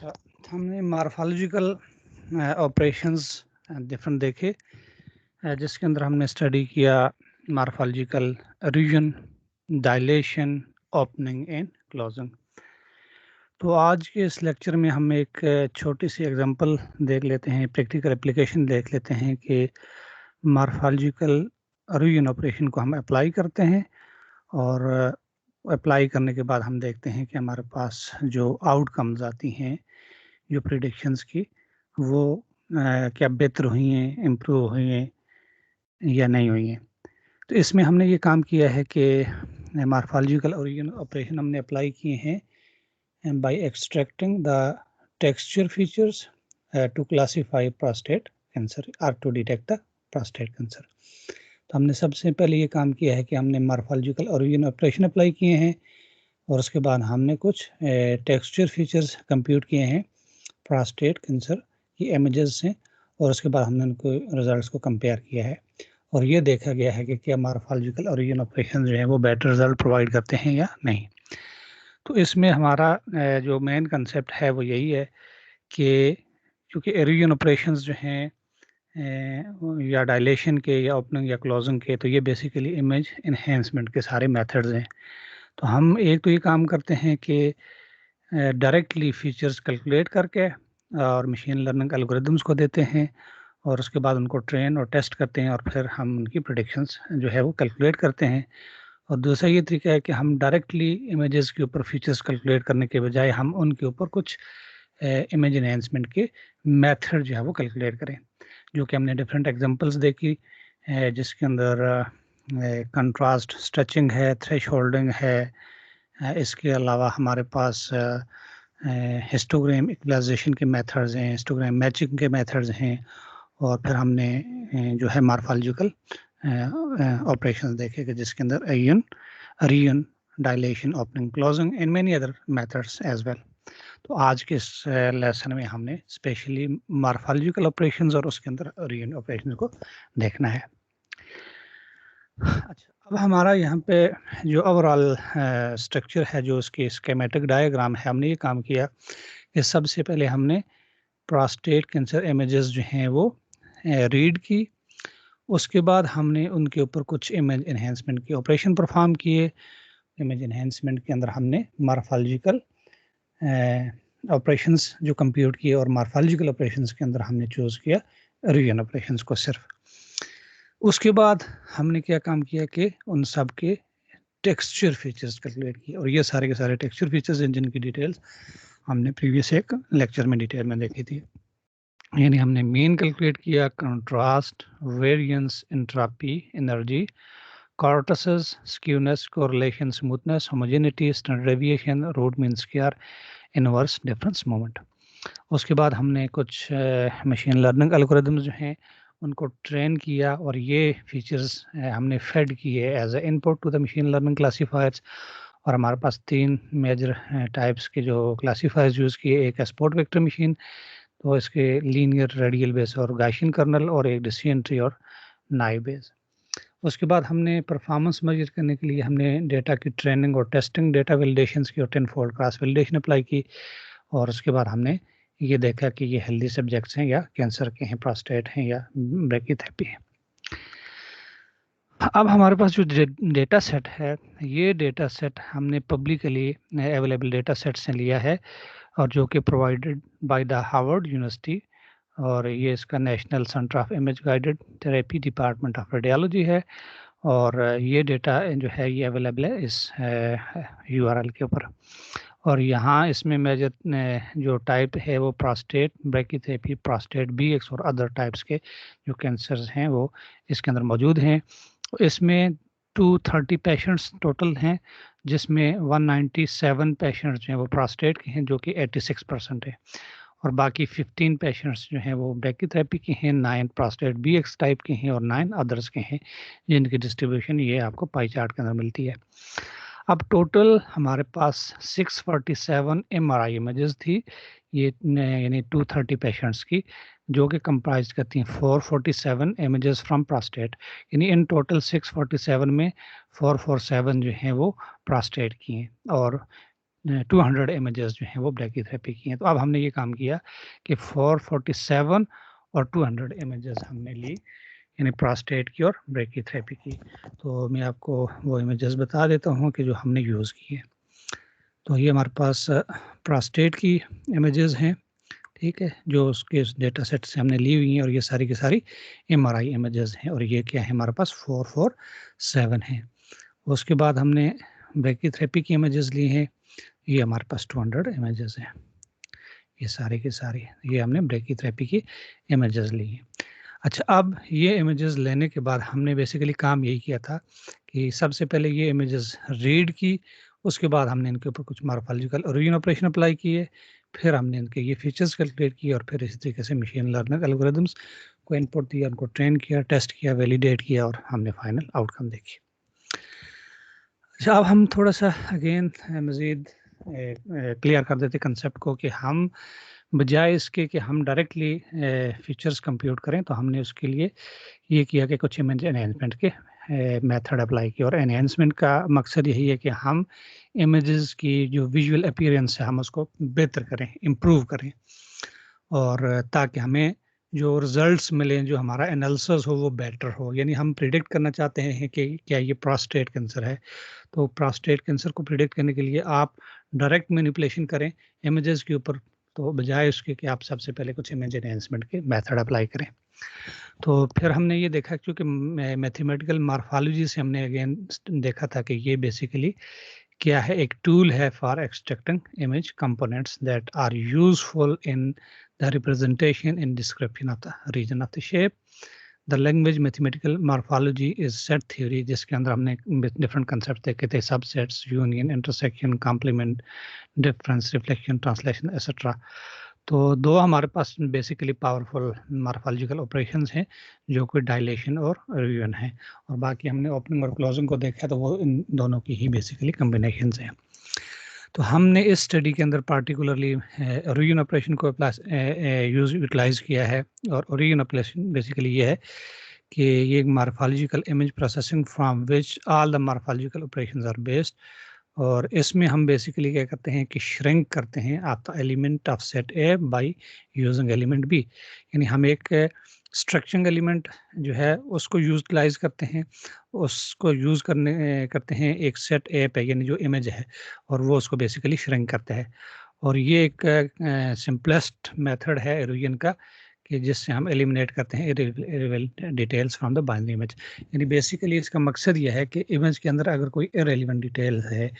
अच्छा, हमने morphological operations different देखे, जिसके अंदर हमने स्टडी किया morphological region, dilation, opening and closing. तो आज के इस लेक्चर में हम एक छोटी सी एग्जांपल देख लेते हैं, प्रैक्टिकल एप्लीकेशन देख लेते हैं कि मार्फोलॉजिकल रीजन ऑपरेशन को हम अप्लाई करते हैं और अप्लाई करने के बाद हम देखते हैं कि हमारे पास जो आउटकम्स आती हैं, जो प्रिडिक्शंस की, वो क्या बेहतर हुई हैं, इम्प्रूव हुई हैं या नहीं हुई हैं। तो इसमें हमने ये काम किया है कि मार्फोलॉजिकल ओरिजिन ऑपरेशन हमने अप्लाई किए हैं by extracting the texture features to classify prostate cancer और to detect the prostate cancer. तो हमने सबसे पहले ये काम किया है कि हमने मार्फोलॉजिकल ओरिजिन ऑपरेशन अप्लाई किए हैं और उसके बाद हमने कुछ टेक्सचर फीचर्स कंप्यूट किए हैं प्रोस्टेट कैंसर की इमेजेस से, और उसके बाद हमने उनको रिजल्ट्स को कंपेयर किया है और ये देखा गया है कि क्या मार्फोलॉजिकल ओरिजिन ऑपरेशन जो है वो बेटर रिजल्ट प्रोवाइड करते हैं या नहीं। तो इसमें हमारा जो मेन कंसेप्ट है वो यही है कि क्योंकि ओरिजिन ऑपरेशंस जो हैं या डायलेशन के या ओपनिंग या क्लोजिंग के, तो ये बेसिकली इमेज इन्हेंसमेंट के सारे मेथड्स हैं। तो हम एक तो ये काम करते हैं कि डायरेक्टली फीचर्स कैलकुलेट करके और मशीन लर्निंग एल्गोरिदम्स को देते हैं और उसके बाद उनको ट्रेन और टेस्ट करते हैं और फिर हम उनकी प्रेडिक्शंस जो है वो कैलकुलेट करते हैं। और दूसरा ये तरीका है कि हम डायरेक्टली इमेजेस के ऊपर फीचर्स कैलकुलेट करने के बजाय हम उनके ऊपर कुछ इमेज एनहेंसमेंट के मेथड जो है वो कैलकुलेट करें, जो कि हमने डिफरेंट एग्जांपल्स देखी, जिसके अंदर कंट्रास्ट स्ट्रेचिंग है, थ्रेशोल्डिंग है, इसके अलावा हमारे पास हिस्टोग्राम इक्वलाइजेशन के मेथड्स हैं, हिस्टोग्राम मैचिंग के मेथड्स हैं, और फिर हमने जो है मार्फोलॉजिकल ऑपरेशंस देखे कि जिसके अंदर region, dilation, opening, closing and many other methods as well. तो आज के इस लेसन में हमने स्पेशली मार्फोलॉजिकल ऑपरेशंस और उसके अंदर रीजन ऑपरेशंस को देखना है। अच्छा, अब हमारा यहाँ पे जो ओवरऑल स्ट्रक्चर है, जो उसकी स्कीमेटिक डायग्राम है, हमने ये काम किया कि सबसे पहले हमने प्रोस्टेट कैंसर इमेजेस जो हैं वो रीड की, उसके बाद हमने उनके ऊपर कुछ इमेज एनहेंसमेंट के ऑपरेशन परफॉर्म किए। इमेज एनहेंसमेंट के अंदर हमने मार्फोलॉजिकल ऑपरेशंस जो कंप्यूट किए और मार्फोलॉजिकल ऑपरेशंस के अंदर हमने चूज़ किया रीजन ऑपरेशंस को सिर्फ। उसके बाद हमने क्या काम किया कि उन सब के टेक्सचर फीचर्स कैलकुलेट किए, और ये सारे के सारे टेक्सचर फीचर्स हैं जिनकी डिटेल्स हमने प्रीवियस एक लेक्चर में डिटेल में देखी थी। यानी हमने मीन कैलकुलेट किया, contrast, variance, entropy, energy, kurtosis, skewness, correlation, smoothness, homogeneity, standard deviation, root mean square, inverse difference moment. उसके बाद हमने कुछ मशीन लर्निंग एल्गोरिदम्स जो हैं उनको ट्रेन किया और ये फीचर्स हमने फेड किए as a input to the machine learning classifiers. और हमारे पास 3 मेजर टाइप्स के जो क्लासीफायर्स यूज़ किए, एक है स्पॉट वेक्टर मशीन, तो इसके लीनियर, रेडियल बेस और गाउसियन कर्नल, और एक डिसीजन ट्री और नाइव बेस। उसके बाद हमने परफॉर्मेंस मेजर करने के लिए हमने डेटा की ट्रेनिंग और टेस्टिंग, डेटा वैलिडेशंस की और 10-फोल्ड क्रॉस वैलिडेशन अप्लाई की, और उसके बाद हमने ये देखा कि ये हेल्दी सब्जेक्ट्स हैं या कैंसर के हैं, प्रोस्टेट हैं या ब्रैकीथेरेपी है। अब हमारे पास जो डेटा सेट है, ये डेटा सेट हमने पब्लिकली अवेलेबल डेटा सेट से लिया है, और जो कि provided by the Harvard university, और ये इसका national centre of image guided therapy department of radiology है। और ये डेटा जो है ये अवेलेबल है इस URL के ऊपर। और यहाँ इसमें मेजर जो टाइप है वो प्रोस्टेट, ब्रैकीथेरेपी, प्रोस्टेट BX और अदर टाइप्स के जो कैंसर्स हैं वो इसके अंदर मौजूद हैं। इसमें 230 पेशेंट्स टोटल हैं, जिसमें 197 पेशेंट्स जो हैं वो प्रोस्टेट के हैं, जो कि 86% है, और बाकी 15 पेशेंट्स जो हैं वो ब्रैकीथेरेपी के हैं, 9 प्रोस्टेट BX टाइप के हैं और 9 अदर्स के हैं, जिनकी डिस्ट्रीब्यूशन ये आपको पाई चार्ट के अंदर मिलती है। अब टोटल हमारे पास 647 MRI इमेजेस थी, ये यानी 230 पेशेंट्स की, जो कि कंप्राइज करती हैं 447 इमेजेस फ्रॉम प्रोस्टेट। यानी इन टोटल 647 में 447 जो हैं वो प्रोस्टेट की हैं, और 200 इमेजेस जो हैं वो ब्रैकीथेरेपी की हैं। तो अब हमने ये काम किया कि 447 और 200 इमेजेस हमने ली, यानी प्रोस्टेट की और ब्रैकीथेरेपी की। तो मैं आपको वो इमेजेस बता देता हूँ कि जो हमने यूज़ किए। तो ये हमारे पास प्रोस्टेट की इमेजेस हैं, ठीक है, जो उसके डेटा सेट से हमने ली हुई हैं, और ये सारी की सारी MRI इमेजेस हैं, और ये क्या है हमारे पास 447 है। उसके बाद हमने ब्रैकीथेरेपी की इमेजेस ली हैं, ये हमारे पास 200 इमेजेस हैं, ये सारे के सारे, ये हमने ब्रैकीथेरेपी की इमेजेस ली हैं। अच्छा, अब ये इमेजेस लेने के बाद हमने बेसिकली काम यही किया था कि सबसे पहले ये इमेजेस रीड की, उसके बाद हमने इनके ऊपर कुछ मॉर्फोलॉजिकल ओरिजिन ऑपरेशन अप्लाई किए, फिर हमने इनके ये फीचर्स कैलकुलेट किए, और फिर इसी तरीके से मशीन लर्निंग एल्गोरिदम्स को इनपुट दिया, उनको ट्रेन किया, टेस्ट किया, वैलिडेट किया, और हमने फाइनल आउटकम देखी। अच्छा, अब हम थोड़ा सा अगेन मज़ीद क्लियर कर देते कंसेप्ट को कि हम बजाय इसके कि हम डायरेक्टली फीचर्स कंप्यूट करें, तो हमने उसके लिए ये किया कि कुछ इमेज एनहेंसमेंट के मेथड अप्लाई किया। और एनहेंसमेंट का मकसद यही है कि हम इमेजेस की जो विजुअल अपीयरेंस है हम उसको बेहतर करें, इम्प्रूव करें, और ताकि हमें जो रिजल्ट्स मिलें, जो हमारा एनालिसिस हो वो बेटर हो। यानी हम प्रिडिक्ट करना चाहते हैं कि क्या ये प्रोस्टेट कैंसर है, तो प्रोस्टेट कैंसर को प्रिडिक्ट करने के लिए आप डायरेक्ट मैनिपुलेशन करें इमेजेस के ऊपर, तो बजाय उसके कि आप सबसे पहले कुछ इमेज एनहेंसमेंट के मेथड अप्लाई करें। तो फिर हमने ये देखा, क्योंकि मैथमेटिकल मॉर्फोलॉजी से हमने अगेन देखा था कि ये बेसिकली क्या है, एक टूल है for extracting image components that are useful in the representation in description of the region of the shape. The language mathematical morphology is set theory, जिसके अंदर हमने डिफरेंट कंसेप्ट देखे थे, subsets, union, intersection, complement, difference, reflection, translation, etcetera. तो दो हमारे पास basically powerful morphological operations हैं, जो कि डायलेशन और रियूनियन है, और बाकी हमने ओपनिंग और क्लोजिंग को देखा, तो वो इन दोनों की ही बेसिकली कॉम्बिनेशंस हैं। तो हमने इस स्टडी के अंदर पार्टिकुलरली रियूनियन ऑपरेशन को यूटिलाइज किया है, और रियूनियन ऑपरेशन बेसिकली ये है कि ये morphological image processing from which all the morphological operations are based. और इसमें हम बेसिकली क्या करते हैं कि श्रिंक करते हैं of the element of set A by using element B, यानी हम एक स्ट्रक्चरिंग एलिमेंट जो है उसको यूटिलाइज करते हैं, उसको यूज़ करते हैं एक सेट ए पे, यानी जो इमेज है, और वो उसको बेसिकली श्रिंक करता है। और ये एक सिंपलेस्ट मेथड है इरोजन का, कि जिससे हम एलिमिनेट करते हैं irrelevant details from the binary image. यानी बेसिकली इसका मकसद यह है कि इमेज के अंदर अगर कोई इरेलेवेंट डिटेल है,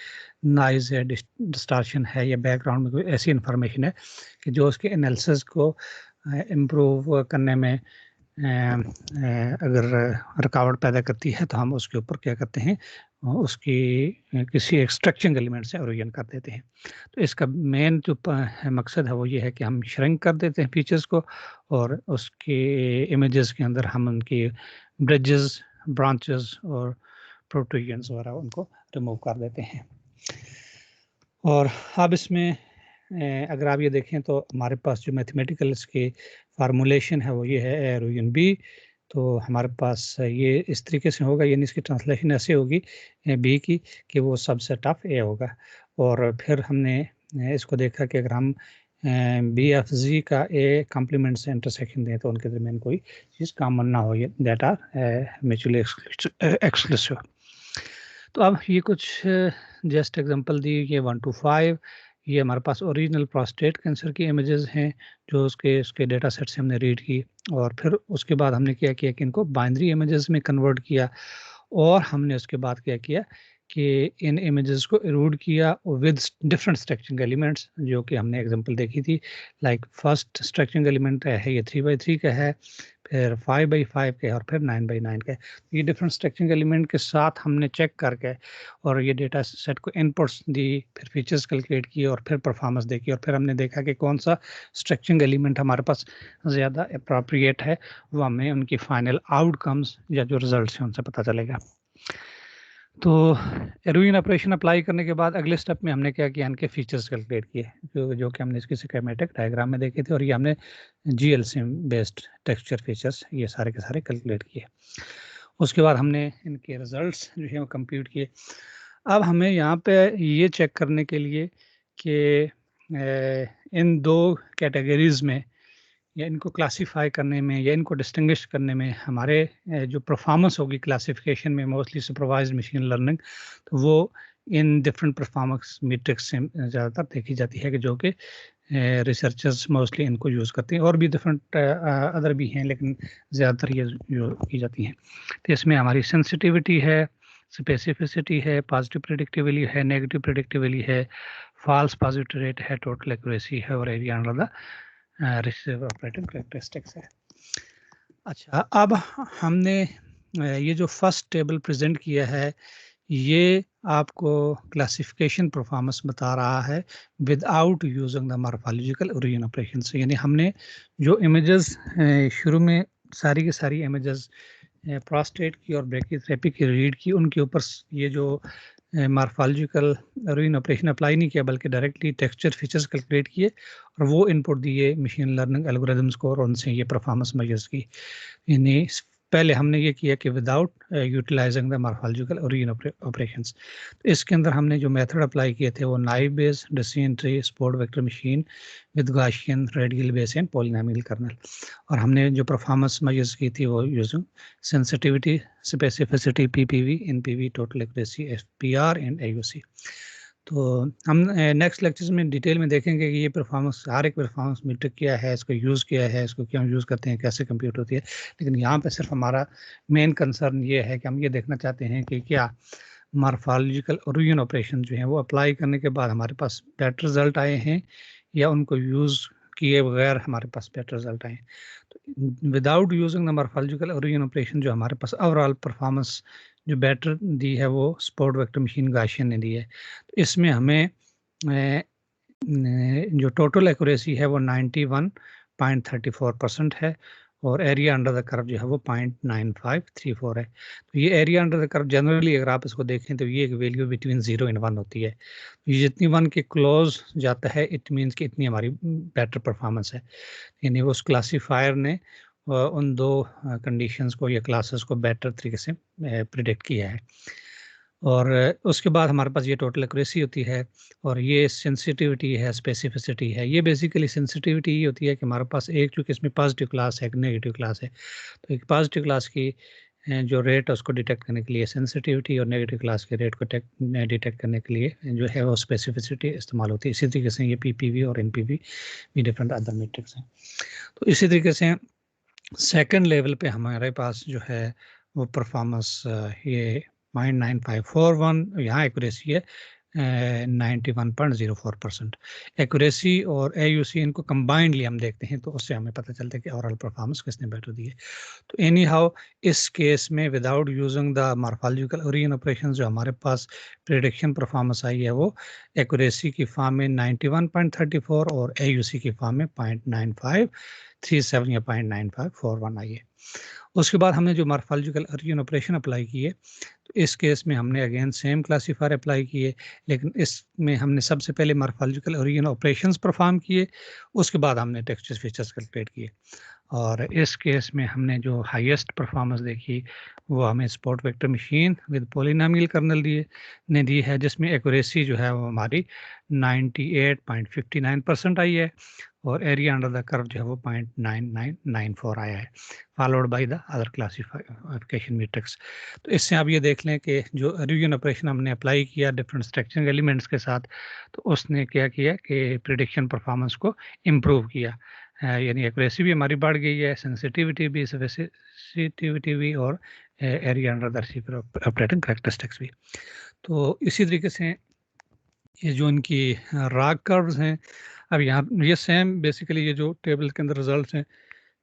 नॉइज है, डिस्टॉर्शन है, या बैकग्राउंड में कोई ऐसी इंफॉर्मेशन है कि जो उसके एनालिसिस को इम्प्रूव करने में अगर रुकावट पैदा करती है, तो हम उसके ऊपर क्या करते हैं, उसकी किसी एक स्ट्रक्चरिंग एलिमेंट से ओरिजिन कर देते हैं। तो इसका मेन जो मकसद है वो ये है कि हम श्रिंक कर देते हैं फीचर्स को, और उसके इमेजेस के अंदर हम उनकी ब्रिजेस, ब्रांचेस और प्रोटोजन्स वगैरह उनको रिमूव कर देते हैं। और अब इसमें अगर आप ये देखें तो हमारे पास जो मैथमेटिकल इसके फार्मूलेशन है वो ये है रोयन बी। तो हमारे पास ये इस तरीके से होगा, यानी इसकी ट्रांसलेशन ऐसे होगी बी की कि वो सबसेट ऑफ ए होगा। और फिर हमने इसको देखा कि अगर हम बी एफ जी का ए कॉम्प्लीमेंट से इंटरसेक्शन दें तो उनके दरमियान कोई चीज़ कॉमन ना हो, दैट आर म्यूचुअली एक्सक्लूसिव। तो अब ये कुछ जस्ट एग्जांपल दी, ये 1 to 5, ये हमारे पास ओरिजिनल प्रोस्टेट कैंसर की इमेजेस हैं जो उसके डेटा सेट से हमने रीड की, और फिर उसके बाद हमने क्या किया कि इनको बाइनरी इमेजेस में कन्वर्ट किया, और हमने उसके बाद क्या किया कि इन इमेजेस को इरूड किया विद डिफरेंट स्ट्रक्चरिंग एलिमेंट्स, जो कि हमने एग्जांपल देखी थी। लाइक फर्स्ट स्ट्रक्चरिंग एलिमेंट है ये 3x3 का है, फिर 5x5 का है, और फिर 9x9 का है। ये डिफरेंट स्ट्रक्चरिंग एलिमेंट के साथ हमने चेक करके और ये डेटा सेट को इनपुट्स दी, फिर फीचर्स कैलकुलेट किए, और फिर परफॉर्मेंस देखी, और फिर हमने देखा कि कौन सा स्ट्रक्चरिंग एलिमेंट हमारे पास ज़्यादा अप्रोप्रिएट है, वो हमें उनकी फाइनल आउटकम्स या जो रिजल्ट्स हैं उनसे पता चलेगा। तो एरोइन ऑपरेशन अप्लाई करने के बाद अगले स्टेप में हमने क्या किया, इनके फीचर्स कैलकुलेट किए, जो कि हमने इसकी स्कीमेटिक डायग्राम में देखे थे, और ये हमने जीएलसीएम बेस्ड टेक्सचर फीचर्स ये सारे के सारे कैलकुलेट किए। उसके बाद हमने इनके रिजल्ट्स जो है वो कंप्यूट किए। अब हमें यहाँ पे ये चेक करने के लिए कि इन दो कैटेगरीज में या इनको क्लासीफाई करने में या इनको डिस्टिंग्विश करने में हमारे जो परफॉर्मेंस होगी क्लासिफिकेशन में, मोस्टली सुपरवाइज्ड मशीन लर्निंग, तो वो इन डिफरेंट परफॉर्मेंस मैट्रिक्स से ज़्यादातर देखी जाती है कि जो कि रिसर्चर्स मोस्टली इनको यूज़ करते हैं। और भी डिफरेंट अदर भी हैं, लेकिन ज़्यादातर ये यूज़ की जाती हैं। तो इसमें हमारी सेंसिटिविटी है, स्पेसिफिसिटी है, पॉजिटिव प्रेडिक्टिविटी है, नेगेटिव प्रेडिक्टिविटी है, फॉल्स पॉजिटिव रेट है, टोटल एक्यूरेसी है और area under the receive operating characteristics है। अच्छा, अब हमने ये जो फर्स्ट टेबल प्रेजेंट किया है, ये आपको क्लासिफिकेशन परफॉर्मेंस बता रहा है without using the morphological origin operation से। यानी हमने जो इमेजेस शुरू में सारी की सारी इमेजेस प्रोस्टेट की और ब्रैकीथेरेपी की रीड की, उनके ऊपर ये जो मॉर्फोलॉजिकल ओरिजिन ऑपरेशन अप्लाई नहीं किया, बल्कि डायरेक्टली टेक्सचर फीचर्स कैलकुलेट किए और वो इनपुट दिए मशीन लर्निंग एल्गोरिदम्स को और उनसे ये परफॉर्मेंस मेजर्स की। यानी पहले हमने ये किया कि without utilizing the morphological origin operations. तो इसके अंदर हमने जो मेथड अप्लाई किए थे वो naive Bayes, decision tree, support vector machine with Gaussian, radial basis and polynomial kernel. और हमने जो परफॉर्मेंस मेजर्स की थी वो using sensitivity, specificity, PPV, NPV, total accuracy, FPR and AUC. तो हम नेक्स्ट लेक्चर्स में डिटेल में देखेंगे कि ये परफॉर्मेंस, हर एक परफॉर्मेंस मीट्रिक क्या है, इसको यूज़ किया है, इसको क्यों यूज़ करते हैं, कैसे कंप्यूट होती है। लेकिन यहाँ पे सिर्फ हमारा मेन कंसर्न ये है कि हम ये देखना चाहते हैं कि क्या मॉर्फोलॉजिकल ओरिजिन ऑपरेशन जो हैं वो अप्लाई करने के बाद हमारे पास बेटर रिजल्ट आए हैं या उनको यूज़ किए बगैर हमारे पास बेटर रिजल्ट आए। तो without using the morphological origin operation जो हमारे पास ओवरऑल परफॉर्मेंस जो बेटर दी है वो स्पोर्ट वेक्टर मशीन गॉसियन ने दी है। तो इसमें हमें जो टोटल एक्यूरेसी है वो 91.34% है और एरिया अंडर द कर्व जो है वो 0.9534 है। तो ये area under the curve generally अगर आप इसको देखें तो ये एक वैल्यू बिटवीन 0 एंड 1 होती है। तो ये जितनी 1 के क्लोज जाता है इट मीन्स कि इतनी हमारी बेटर परफॉर्मेंस है। यानी उस क्लासीफायर ने उन दो कंडीशंस को या क्लासेस को बेटर तरीके से प्रिडिक्ट किया है। और उसके बाद हमारे पास ये टोटल एक्यूरेसी होती है और ये सेंसिटिविटी है, स्पेसिफिसिटी है। ये बेसिकली सेंसिटिविटी ये होती है कि हमारे पास एक, चूँकि इसमें पॉजिटिव क्लास है, एक नेगेटिव क्लास है, तो एक पॉजिटिव क्लास की जो रेट है उसको डिटेक्ट करने के लिए सेंसिटिविटी और नेगेटिव क्लास के रेट को डिटेक्ट करने के लिए जो है वो स्पेसिफिसिटी इस्तेमाल होती है। इसी तरीके से ये पीपीवी और एनपीवी भी डिफरेंट अदर मैट्रिक्स हैं। तो इसी तरीके से सेकंड लेवल पे हमारे पास जो है वो परफॉर्मेंस ये 0.9541, यहाँ एक्यूरेसी है 91.04%। एक्यूरेसी और एयूसी इनको कंबाइंडली हम देखते हैं तो उससे हमें पता चलता है कि ओवरऑल परफॉर्मेंस किसने बेटर दी है। तो एनी हाउ इस केस में without using the morphological origin operation जो हमारे पास प्रेडिक्शन परफॉर्मेंस आई है वो एक्यूरेसी की फॉर्म में 91.34 और एयूसी की फॉर्म में 0.9537 या 0.9541 आई है। उसके बाद हमने जो मॉर्फोलॉजिकल ओरिजिन ऑपरेशन अप्लाई किए तो इस केस में हमने अगेन सेम क्लासीफायर अप्लाई किए, लेकिन इसमें हमने सबसे पहले मॉर्फोलॉजिकल ओरिजिन ऑपरेशंस परफॉर्म किए, उसके बाद हमने टेक्सचर फीचर्स कैलकुलेट किए। और इस केस में हमने जो हाईएस्ट परफॉर्मेंस देखी वो हमें support vector machine with polynomial kernel ने दी है, जिसमें एक्यूरेसी जो है वो हमारी 98.59% आई है और एरिया अंडर द कर्व जो है वो 0.9994 आया है, followed by the other classification matrix. तो इससे आप ये देख लें कि जो ओरिजिन ऑपरेशन हमने अप्लाई किया डिफरेंट स्ट्रक्चरिंग एलिमेंट्स के साथ, तो उसने क्या किया कि प्रेडिक्शन परफॉर्मेंस को इम्प्रूव किया। यानी एक्यूरेसी भी हमारी बढ़ गई है, सेंसिटिविटी भी, स्पेसिफिसिटी भी और area under the receiver operating characteristics भी। तो इसी तरीके से ये जो इनकी राग कर्व्स हैं, अब यहाँ ये सेम बेसिकली ये जो टेबल के अंदर रिजल्ट्स हैं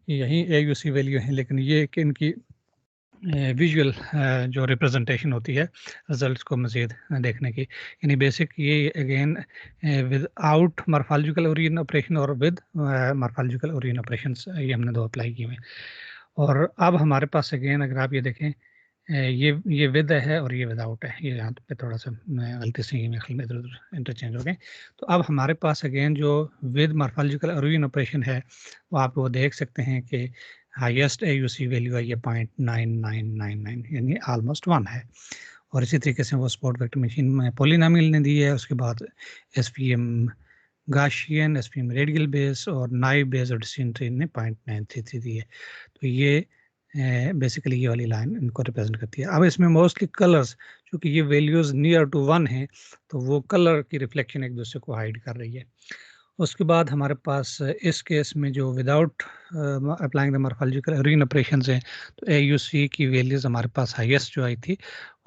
यही एयूसी वैल्यू हैं, लेकिन ये कि इनकी विजुअल जो रिप्रेजेंटेशन होती है रिजल्ट्स को मज़ीद देखने की। यानी बेसिक ये again without morphological origin operation और विद मॉर्फोलॉजिकल ओरिजिन ऑपरेशंस, ये हमने दो अप्लाई किए हुए। और अब हमारे पास अगेन अगर आप ये देखें ये विद है और ये विदाउट है, ये यहाँ पे थोड़ा सा गलती से मेरे ख्याल में इधर उधर इंटरचेंज हो गए। तो अब हमारे पास अगेन जो विद मॉर्फोलॉजिकल ओरिजिन ऑपरेशन है वो आप वो देख सकते हैं कि हाईएस्ट एयूसी वैल्यू है ये 0.9999 यानी ऑलमोस्ट 1 है। और इसी तरीके से वो स्पॉट वेक्टर मशीन में पॉलिनॉमियल ने दी है, उसके बाद SPM Gaussian, SPM radial base और नाइव बेस और डिसीजन ट्री ने 0.933 दी है। तो ये बेसिकली ये वाली लाइन इनको रिप्रेजेंट करती है। अब इसमें मोस्टली कलर्स, क्योंकि ये वैल्यूज नियर टू 1 हैं, तो वो कलर की रिफ्लेक्शन एक दूसरे को हाइड कर रही है। उसके बाद हमारे पास इस केस में जो without applying the morphological region operations हैं, तो AUC की वैल्यूज हमारे पास हाईएस्ट जो आई थी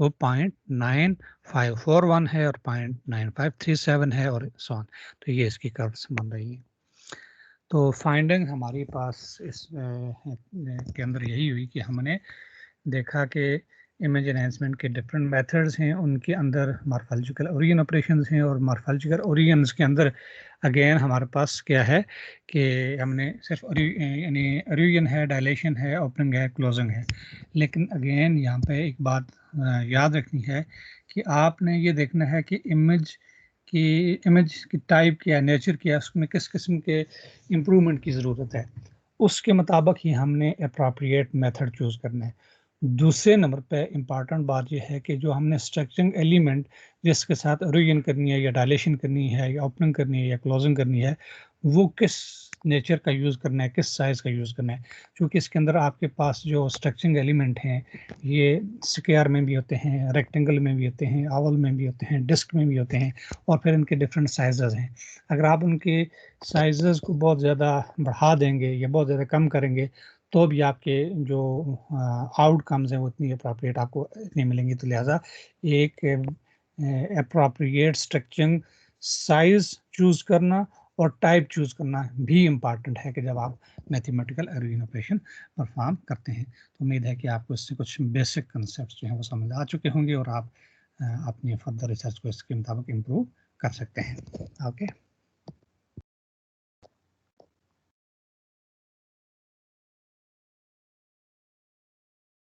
वो 0.9541 है और 0.9537 है और सो ऑन। तो ये इसकी कर्व्स बन रही है। तो फाइंडिंग हमारे पास इस के अंदर यही हुई कि हमने देखा कि इमेज एनहांसमेंट के डिफरेंट मेथड्स हैं, उनके अंदर मॉर्फोलॉजिकल ओरिजिन ऑपरेशंस हैं और मॉर्फोलॉजिकल ओरिजिन्स के अंदर अगेन हमारे पास क्या है कि हमने सिर्फ यानी ओरिजिन है, डायलेशन है, ओपनिंग है, क्लोजिंग है। लेकिन अगेन यहाँ पे एक बात याद रखनी है कि आपने ये देखना है कि इमेज की टाइप क्या है, नेचर क्या है, उसमें किस किस्म के इम्प्रूवमेंट की ज़रूरत है, उसके मुताबिक ही हमने अप्रोप्रिएट मेथड चूज़ करना है। दूसरे नंबर पे इम्पॉर्टेंट बात यह है कि जो हमने स्ट्रक्चरिंग एलिमेंट जिसके साथ ओरिजिन करनी है या डायलेशन करनी है या ओपनिंग करनी है या क्लोजिंग करनी है, वो किस नेचर का यूज़ करना है, किस साइज़ का यूज़ करना है। क्योंकि इसके अंदर आपके पास जो स्ट्रक्चरिंग एलिमेंट हैं ये स्क्वायर में भी होते हैं, रेक्टेंगल में भी होते हैं, ओवल में भी होते हैं, डिस्क में भी होते हैं, और फिर इनके डिफरेंट साइजेस हैं। अगर आप उनके साइजेस को बहुत ज़्यादा बढ़ा देंगे या बहुत ज़्यादा कम करेंगे तो भी आपके जो आउटकम्स हैं वो इतनी अप्रोप्रिएट आपको नहीं मिलेंगी। तो लिहाजा एक अप्रोप्रिएट स्ट्रक्चरिंग साइज चूज़ करना और टाइप चूज़ करना भी इम्पॉर्टेंट है कि जब आप मैथमेटिकल ओरिजिन ऑपरेशन परफॉर्म करते हैं। तो उम्मीद है कि आपको इससे कुछ बेसिक कंसेप्ट जो हैं वो समझ आ चुके होंगे और आप अपनी फर्दर रिसर्च को इसके मुताबिक इम्प्रूव कर सकते हैं। ओके।